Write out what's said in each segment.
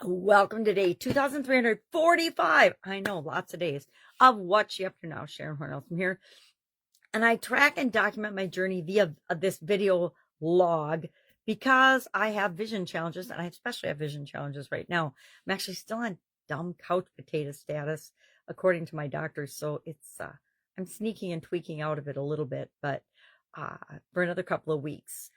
Welcome to day 2345. I know, lots of days of What You Up To Now. Sharon Horne-Ellstrom here. And I track and document my journey via this video log because I have vision challenges, and I especially have vision challenges right now. I'm actually still on dumb couch potato status, according to my doctors. So it's, I'm sneaking and tweaking out of it a little bit, but for another couple of weeks.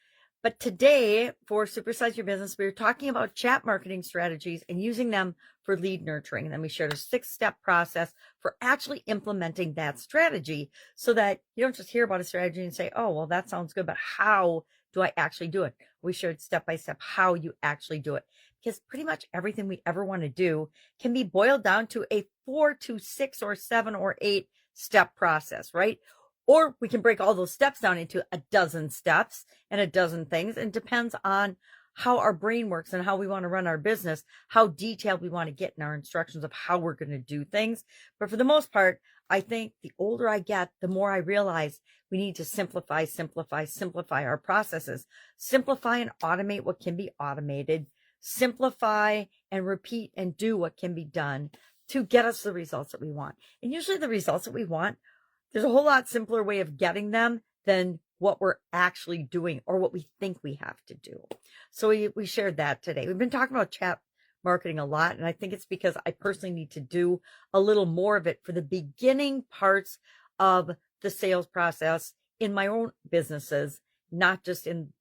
But today, for Supersize Your Business, we were talking about chat marketing strategies and using them for lead nurturing. And then we shared a 6-step process for actually implementing that strategy so that you don't just hear about a strategy and say, oh, well, that sounds good, but how do I actually do it? We shared step-by-step how you actually do it. Because pretty much everything we ever want to do can be boiled down to a 4 to 6 or 7 or 8 step process, right? Or we can break all those steps down into a dozen steps and a dozen things. And it depends on how our brain works and how we want to run our business, how detailed we want to get in our instructions of how we're going to do things. But for the most part, I think the older I get, the more I realize we need to simplify our processes, simplify and automate what can be automated, simplify and repeat and do what can be done to get us the results that we want. And usually the results that we want, there's a whole lot simpler way of getting them than what we're actually doing or what we think we have to do. So we shared that today. We've been talking about chat marketing a lot, and I think it's because I personally need to do a little more of it for the beginning parts of the sales process in my own businesses, not just in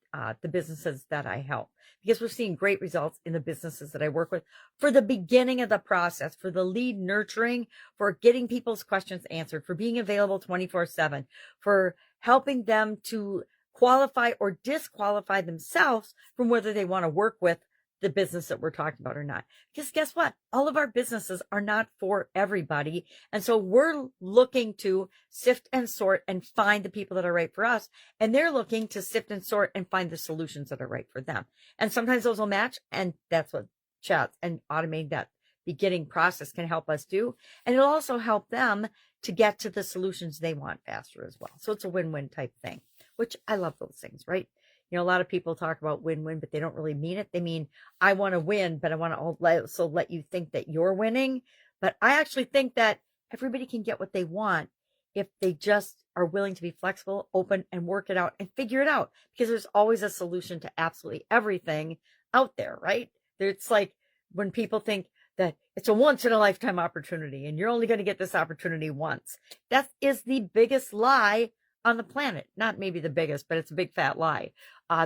the businesses that I help, because we're seeing great results in the businesses that I work with for the beginning of the process, for the lead nurturing, for getting people's questions answered, for being available 24/7, for helping them to qualify or disqualify themselves from whether they want to work with the business that we're talking about or not. Because guess what? All of our businesses are not for everybody. And so we're looking to sift and sort and find the people that are right for us. And they're looking to sift and sort and find the solutions that are right for them. And sometimes those will match. And that's what chats and automating that beginning process can help us do. And it'll also help them to get to the solutions they want faster as well. So it's a win-win type thing, which I love those things, right? You know, a lot of people talk about win-win, but they don't really mean it. They mean, I want to win, but I want to also let you think that you're winning. But I actually think that everybody can get what they want if they just are willing to be flexible, open, and work it out and figure it out. Because there's always a solution to absolutely everything out there, right? It's like when people think that it's a once-in-a-lifetime opportunity and you're only going to get this opportunity once. That is the biggest lie on the planet. Not maybe the biggest, but it's a big fat lie.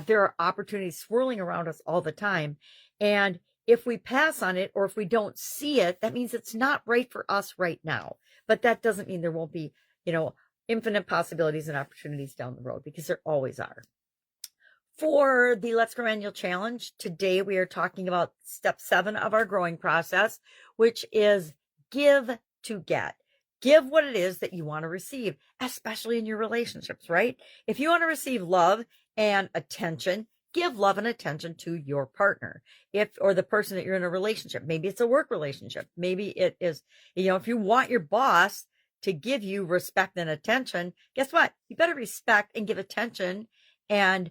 There are opportunities swirling around us all the time. And if we pass on it or if we don't see it, that means it's not right for us right now. But that doesn't mean there won't be, infinite possibilities and opportunities down the road, because there always are. For the Let's Grow Annual Challenge, today we are talking about step 7 of our growing process, which is give to get. Give what it is that you want to receive, especially in your relationships, right? If you want to receive love and attention, give love and attention to your partner, or the person that you're in a relationship. Maybe it's a work relationship. Maybe it is, if you want your boss to give you respect and attention, guess what? You better respect and give attention and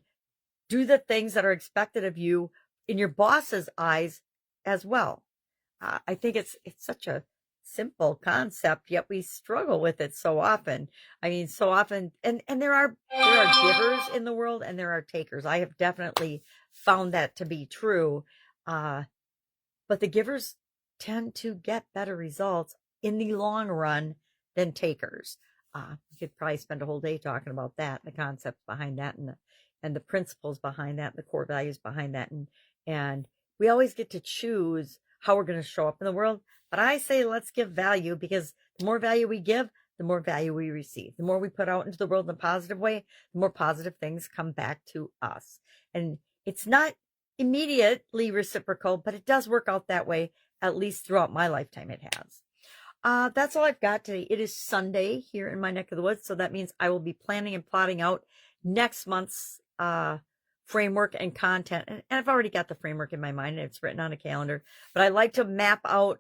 do the things that are expected of you in your boss's eyes as well. I think it's such a simple concept, yet we struggle with it so often. I mean, so often, and there are givers in the world and there are takers. I have definitely found that to be true. But the givers tend to get better results in the long run than takers. We could probably spend a whole day talking about that, the concepts behind that, and the principles behind that, and the core values behind that. And we always get to choose how we're going to show up in the world. But I say, let's give value, because the more value we give, the more value we receive. The more we put out into the world in a positive way, the more positive things come back to us. And it's not immediately reciprocal, but it does work out that way, at least throughout my lifetime it has. That's all I've got today. It is Sunday here in my neck of the woods, so that means I will be planning and plotting out next month's framework and content. And I've already got the framework in my mind, and it's written on a calendar. But I like to map out,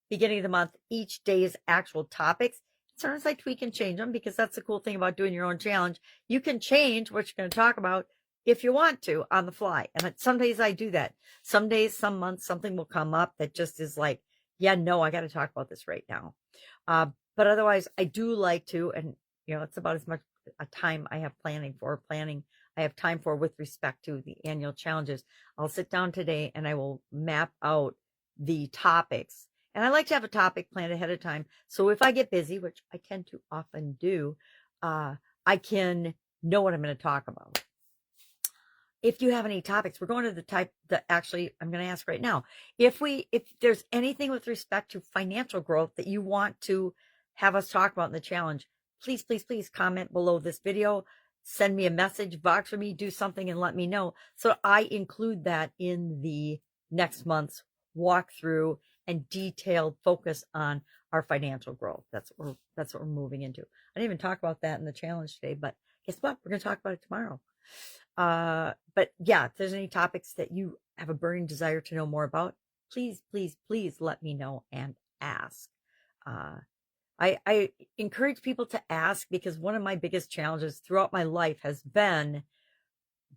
beginning of the month, each day's actual topics. Sometimes I tweak and change them, because that's the cool thing about doing your own challenge. You can change what you're going to talk about if you want to on the fly. And some days I do that. Some days, some months, something will come up that just is like, yeah, no, I got to talk about this right now. But otherwise, I do like to, and it's about as much a time I have planning I have time for with respect to the annual challenges. I'll sit down today and I will map out the topics. And I like to have a topic planned ahead of time. So if I get busy, which I tend to often do, I can know what I'm going to talk about. If you have any topics, we're going to the type that actually I'm going to ask right now. If there's anything with respect to financial growth that you want to have us talk about in the challenge, please, please, please comment below this video. Send me a message, box for me, do something and let me know. So I include that in the next month's walkthrough and detailed focus on our financial growth. That's what we're moving into. I didn't even talk about that in the challenge today, but guess what? We're going to talk about it tomorrow. But yeah, if there's any topics that you have a burning desire to know more about, please, please, please let me know and ask. I encourage people to ask because one of my biggest challenges throughout my life has been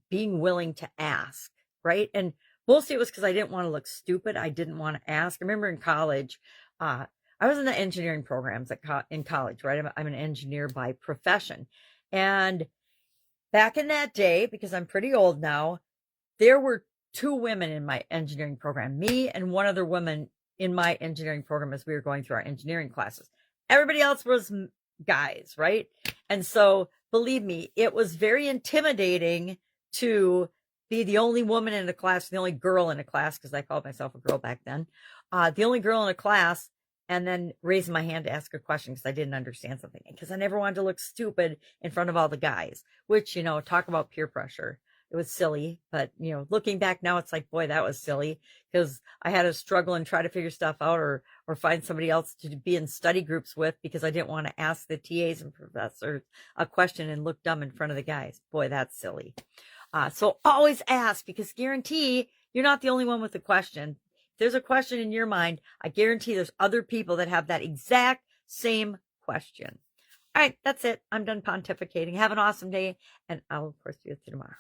being willing to ask, right? And mostly it was because I didn't want to look stupid. I didn't want to ask. I remember in college, I was in the engineering programs in college, right? I'm an engineer by profession. And back in that day, because I'm pretty old now, there were 2 women in my engineering program, me and one other woman in my engineering program as we were going through our engineering classes. Everybody else was guys, right? And so believe me, it was very intimidating to be the only woman in the class, the only girl in a class, because I called myself a girl back then, the only girl in a class, and then raising my hand to ask a question because I didn't understand something, because I never wanted to look stupid in front of all the guys, which, talk about peer pressure. It was silly, but, looking back now, it's like, boy, that was silly because I had to struggle and try to figure stuff out or find somebody else to be in study groups with because I didn't want to ask the TAs and professors a question and look dumb in front of the guys. Boy, that's silly. So always ask, because guarantee you're not the only one with a question. If there's a question in your mind, I guarantee there's other people that have that exact same question. All right, that's it. I'm done pontificating. Have an awesome day, and I'll, of course, see you tomorrow.